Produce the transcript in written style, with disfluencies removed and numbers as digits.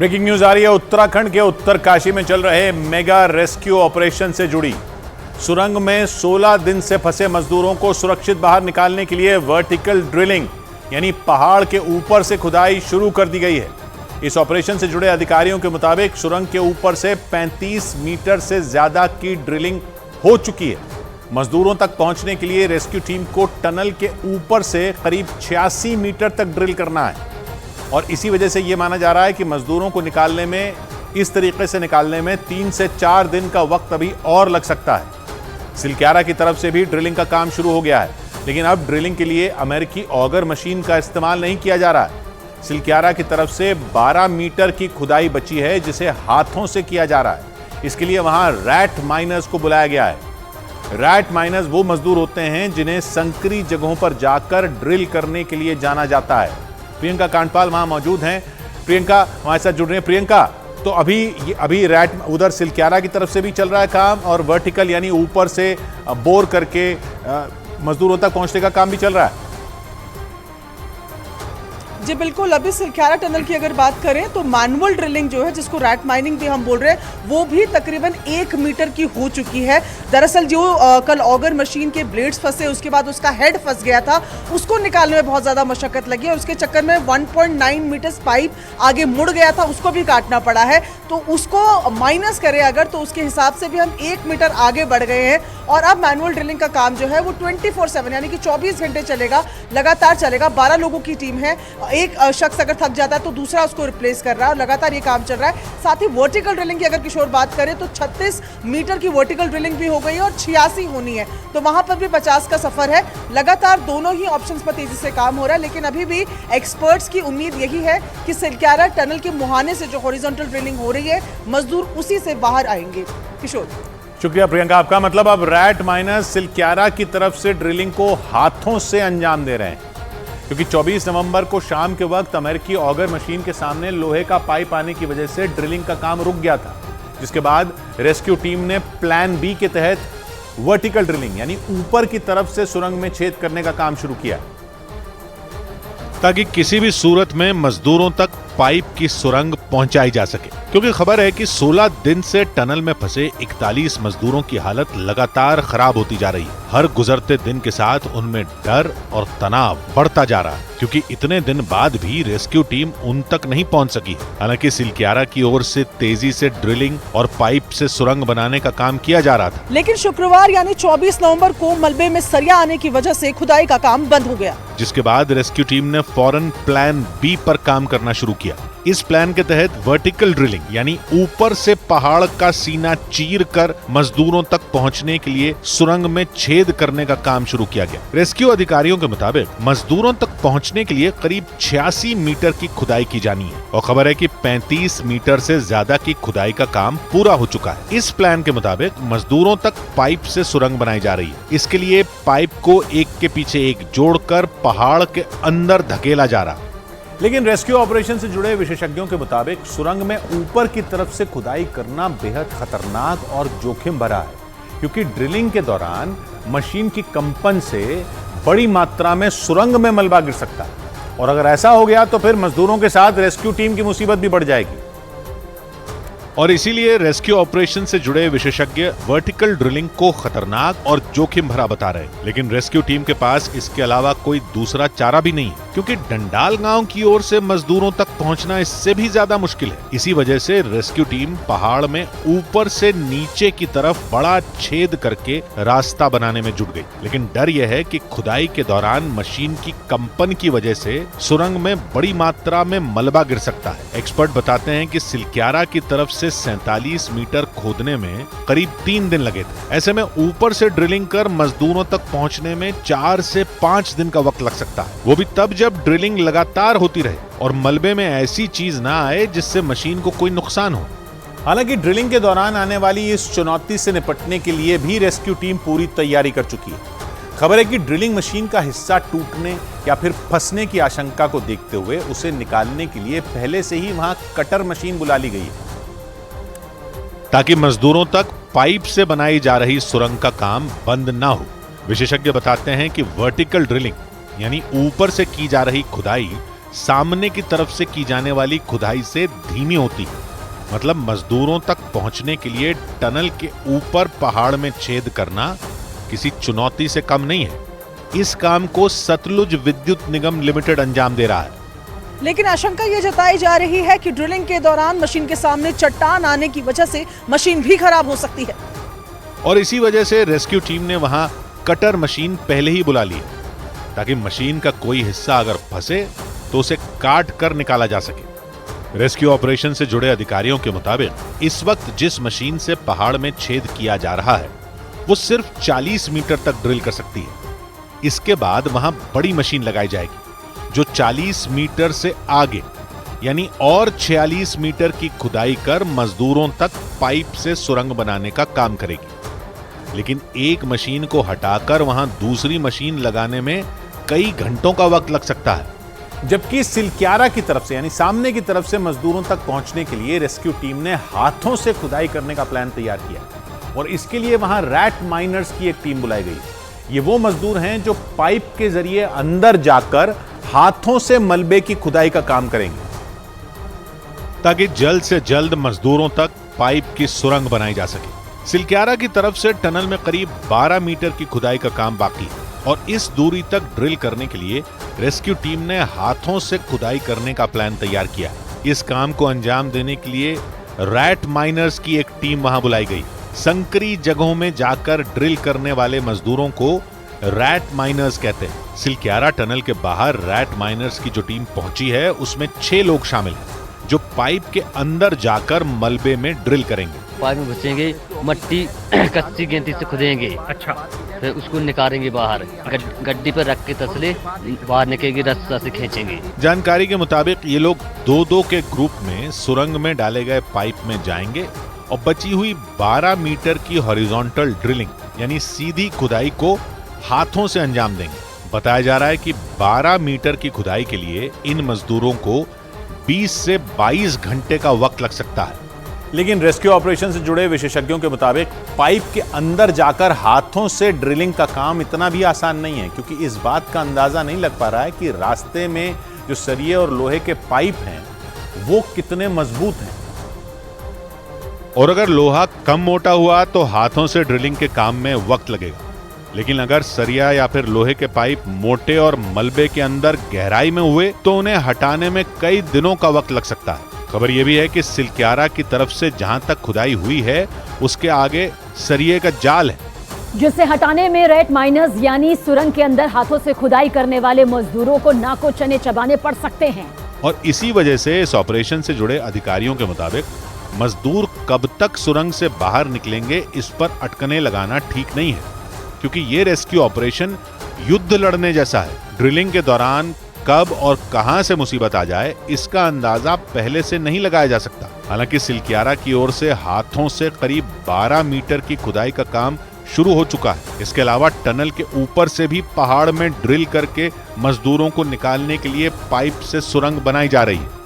Breaking news आ रही है उत्तराखंड के उत्तरकाशी में चल रहे मेगा रेस्क्यू ऑपरेशन से जुड़ी। सुरंग में 16 दिन से फंसे मजदूरों को सुरक्षित बाहर निकालने के लिए वर्टिकल ड्रिलिंग यानी पहाड़ के ऊपर से खुदाई शुरू कर दी गई है। इस ऑपरेशन से जुड़े अधिकारियों के मुताबिक सुरंग के ऊपर से 35 मीटर से ज्यादा की ड्रिलिंग हो चुकी है। मजदूरों तक पहुंचने के लिए रेस्क्यू टीम को टनल के ऊपर से करीब 86 मीटर तक ड्रिल करना है और इसी वजह से यह माना जा रहा है कि मजदूरों को निकालने में, इस तरीके से निकालने में 3 से 4 दिन का वक्त अभी और लग सकता है। सिलक्यारा की तरफ से भी ड्रिलिंग का काम शुरू हो गया है, लेकिन अब ड्रिलिंग के लिए अमेरिकी ऑगर मशीन का इस्तेमाल नहीं किया जा रहा है। सिलक्यारा की तरफ से 12 मीटर की खुदाई बची है जिसे हाथों से किया जा रहा है। इसके लिए वहां रैट माइनर्स को बुलाया गया है। रैट माइनर्स वो मजदूर होते हैं जिन्हें संकरी जगहों पर जाकर ड्रिल करने के लिए जाना जाता है। प्रियंका कांडपाल वहां मौजूद हैं। प्रियंका हमारे साथ जुड़ रही है। प्रियंका, तो अभी रैट उधर सिलक्यारा की तरफ से भी चल रहा है काम और वर्टिकल यानी ऊपर से बोर करके मजदूरों तक पहुंचने का काम भी चल रहा है। जी बिल्कुल, अभी सिलक्यारा टनल की अगर बात करें तो मैनुअल ड्रिलिंग जो है, जिसको रैट माइनिंग भी हम बोल रहे हैं, वो भी तकरीबन 1 मीटर की हो चुकी है। दरअसल जो कल ऑगर मशीन के ब्लेड्स फंसे, उसके बाद उसका हेड फंस गया था, उसको निकालने में बहुत ज़्यादा मशक्कत लगी और उसके चक्कर में 1.9 मीटर्स पाइप आगे मुड़ गया था, उसको भी काटना पड़ा है। तो उसको माइनस करें अगर, तो उसके हिसाब से भी हम 1 मीटर आगे बढ़ गए हैं और अब मैनुअल ड्रिलिंग का काम जो है वो 24/7 यानी कि 24 घंटे चलेगा, लगातार चलेगा। 12 लोगों की टीम है, एक शख्स अगर थक जाता है तो दूसरा उसको रिप्लेस कर रहा है और लगातार ये काम चल रहा है। साथ ही वर्टिकल ड्रिलिंग की अगर किशोर बात करें तो 36 मीटर की वर्टिकल ड्रिलिंग भी हो गई है और 86 होनी है, तो वहां पर भी 50 का सफर है। लगातार दोनों ही ऑप्शंस पर तेजी से काम हो रहा है, लेकिन अभी भी एक्सपर्ट्स की उम्मीद यही है कि सिलक्यारा टनल के मुहाने से जो हॉरिजॉन्टल ड्रिलिंग हो रही है, मजदूर उसी से बाहर आएंगे। किशोर, शुक्रिया प्रियंका आपका। मतलब अब रैट माइनर्स सिलक्यारा की तरफ से ड्रिलिंग को हाथों से अंजाम दे रहे हैं, क्योंकि 24 नवंबर को शाम के वक्त अमेरिकी ऑगर मशीन के सामने लोहे का पाइप आने की वजह से ड्रिलिंग का काम रुक गया था, जिसके बाद रेस्क्यू टीम ने प्लान बी के तहत वर्टिकल ड्रिलिंग यानी ऊपर की तरफ से सुरंग में छेद करने का काम शुरू किया, ताकि किसी भी सूरत में मजदूरों तक पाइप की सुरंग पहुंचाई जा सके। क्योंकि खबर है कि 16 दिन से टनल में फंसे 41 मजदूरों की हालत लगातार खराब होती जा रही है। हर गुजरते दिन के साथ उनमें डर और तनाव बढ़ता जा रहा है, क्योंकि इतने दिन बाद भी रेस्क्यू टीम उन तक नहीं पहुंच सकी। हालांकि सिलक्यारा की ओर से तेजी से ड्रिलिंग और पाइप से सुरंग बनाने का काम किया जा रहा था, लेकिन शुक्रवार यानी 24 नवंबर को मलबे में सरिया आने की वजह से खुदाई का काम बंद हो गया, जिसके बाद रेस्क्यू टीम ने फौरन प्लान बी पर काम करना शुरू किया। इस प्लान के तहत वर्टिकल ड्रिलिंग यानी ऊपर से पहाड़ का सीना चीर कर मजदूरों तक पहुंचने के लिए सुरंग में छेद करने का काम शुरू किया गया। रेस्क्यू अधिकारियों के मुताबिक मजदूरों तक पहुंचने के लिए करीब 86 मीटर की खुदाई की जानी है और खबर है कि 35 मीटर से ज्यादा की खुदाई का काम पूरा हो चुका है। इस प्लान के मुताबिक मजदूरों तक पाइप से सुरंग बनाई जा रही है। इसके लिए पाइप को एक के पीछे एक जोड़कर पहाड़ के अंदर धकेला जा रहा है। लेकिन रेस्क्यू ऑपरेशन से जुड़े विशेषज्ञों के मुताबिक सुरंग में ऊपर की तरफ से खुदाई करना बेहद खतरनाक और जोखिम भरा है, क्योंकि ड्रिलिंग के दौरान मशीन की कंपन से बड़ी मात्रा में सुरंग में मलबा गिर सकता है और अगर ऐसा हो गया तो फिर मजदूरों के साथ रेस्क्यू टीम की मुसीबत भी बढ़ जाएगी। और इसीलिए रेस्क्यू ऑपरेशन से जुड़े विशेषज्ञ वर्टिकल ड्रिलिंग को खतरनाक और जोखिम भरा बता रहे हैं। लेकिन रेस्क्यू टीम के पास इसके अलावा कोई दूसरा चारा भी नहीं है, क्योंकि डंडाल गांव की ओर से मजदूरों तक पहुंचना इससे भी ज्यादा मुश्किल है। इसी वजह से रेस्क्यू टीम पहाड़ में ऊपर से नीचे की तरफ बड़ा छेद करके रास्ता बनाने में जुट गई। लेकिन डर यह है कि खुदाई के दौरान मशीन की कंपन की वजह से सुरंग में बड़ी मात्रा में मलबा गिर सकता है। एक्सपर्ट बताते हैं कि सिलक्यारा की तरफ से 47 मीटर खोदने में करीब 3 दिन लगे थे। ऐसे में ऊपर से ड्रिलिंग कर मजदूरों तक पहुंचने में 4 से 5 दिन का वक्त लग सकता है, वो भी तब जब ड्रिलिंग लगातार होती रहे और मलबे में ऐसी चीज ना आए जिससे मशीन को कोई नुकसान हो। हालांकि ड्रिलिंग के दौरान आने वाली इस चुनौती से निपटने के लिए भी रेस्क्यू टीम पूरी तैयारी कर चुकी है। खबर है कि ड्रिलिंग मशीन का हिस्सा टूटने या फिर फंसने की आशंका को देखते हुए उसे निकालने के लिए पहले से ही वहां कटर मशीन बुला ली गई है, ताकि मजदूरों तक पाइप से बनाई जा रही सुरंग का काम बंद ना हो। विशेषज्ञ बताते हैं कि वर्टिकल ड्रिलिंग यानी ऊपर से की जा रही खुदाई सामने की तरफ से की जाने वाली खुदाई से धीमी होती है। मतलब मजदूरों तक पहुंचने के लिए टनल के ऊपर पहाड़ में छेद करना किसी चुनौती से कम नहीं है। इस काम को सतलुज विद्युत निगम लिमिटेड अंजाम दे रहा है। लेकिन आशंका ये जताई जा रही है कि ड्रिलिंग के दौरान मशीन के सामने चट्टान आने की वजह से मशीन भी खराब हो सकती है और इसी वजह से रेस्क्यू टीम ने वहां कटर मशीन पहले ही बुला ली है ताकि मशीन का कोई हिस्सा अगर फंसे तो उसे काट कर निकाला जा सके। रेस्क्यू ऑपरेशन से जुड़े अधिकारियों के मुताबिक इस वक्त जिस मशीन से पहाड़ में छेद किया जा रहा है वो सिर्फ 40 मीटर तक ड्रिल कर सकती है। इसके बाद वहां बड़ी मशीन लगाई जाएगी जो 40 मीटर से आगे यानी और 46 मीटर की खुदाई कर मजदूरों तक पाइप से सुरंग बनाने का काम करेगी। लेकिन एक मशीन को हटाकर वहां दूसरी मशीन लगाने में कई घंटों का वक्त लग सकता है। जबकि सिलक्यारा की तरफ से यानी सामने की तरफ से मजदूरों तक पहुंचने के लिए रेस्क्यू टीम ने हाथों से खुदाई करने का प्लान तैयार किया और इसके लिए वहां रैट माइनर्स की एक टीम बुलाई गई। ये वो मजदूर हैं जो पाइप के जरिए अंदर जाकर हाथों से मलबे की खुदाई का काम करेंगे ताकि जल्द से जल्द मजदूरों तक पाइप की सुरंग बनाई जा सके। सिलक्यारा की तरफ से टनल में करीब 12 मीटर की खुदाई का काम बाकी है और इस दूरी तक ड्रिल करने के लिए रेस्क्यू टीम ने हाथों से खुदाई करने का प्लान तैयार किया। इस काम को अंजाम देने के लिए रैट माइनर्स की एक टीम वहां बुलाई गई। संकरी जगहों में जाकर ड्रिल करने वाले मजदूरों को रैट माइनर्स कहते हैं। सिलक्यारा टनल के बाहर रैट माइनर्स की जो टीम पहुंची है उसमें 6 लोग शामिल हैं जो पाइप के अंदर जाकर मलबे में ड्रिल करेंगे। पाइप में घुसेंगे, मट्टी कच्ची गेंती से खुदेंगे। अच्छा, फिर उसको निकालेंगे बाहर, गड्डी पर रख के तसले बाहर निकलेगी, रस्सा से खींचेंगे। जानकारी के मुताबिक ये लोग 2-2 के ग्रुप में सुरंग में डाले गए पाइप में जाएंगे और बची हुई 12 मीटर की हॉरिजॉन्टल ड्रिलिंग यानी सीधी खुदाई को हाथों से अंजाम देंगे। बताया जा रहा है कि 12 मीटर की खुदाई के लिए इन मजदूरों को 20 से 22 घंटे का वक्त लग सकता है। लेकिन रेस्क्यू ऑपरेशन से जुड़े विशेषज्ञों के मुताबिक पाइप के अंदर जाकर हाथों से ड्रिलिंग का काम इतना भी आसान नहीं है क्योंकि इस बात का अंदाजा नहीं लग पा रहा है कि रास्ते में जो सरिये और लोहे के पाइप हैं वो कितने मजबूत हैं। और अगर लोहा कम मोटा हुआ तो हाथों से ड्रिलिंग के काम में वक्त लगेगा, लेकिन अगर सरिया या फिर लोहे के पाइप मोटे और मलबे के अंदर गहराई में हुए तो उन्हें हटाने में कई दिनों का वक्त लग सकता है। खबर यह भी है कि सिलक्यारा की तरफ से जहां तक खुदाई हुई है उसके आगे सरिये का जाल है जिसे हटाने में रैट माइनर्स यानी सुरंग के अंदर हाथों से खुदाई करने वाले मजदूरों को नाको चने चबाने पड़ सकते हैं। और इसी वजह से इस ऑपरेशन से जुड़े अधिकारियों के मुताबिक मजदूर कब तक सुरंग से बाहर निकलेंगे इस पर अटकने लगाना ठीक नहीं है क्योंकि ये रेस्क्यू ऑपरेशन युद्ध लड़ने जैसा है। ड्रिलिंग के दौरान कब और कहां से मुसीबत आ जाए इसका अंदाजा पहले से नहीं लगाया जा सकता। हालांकि सिलक्यारा की ओर से हाथों से करीब 12 मीटर की खुदाई का काम शुरू हो चुका है। इसके अलावा टनल के ऊपर से भी पहाड़ में ड्रिल करके मजदूरों को निकालने के लिए पाइप से सुरंग बनाई जा रही है।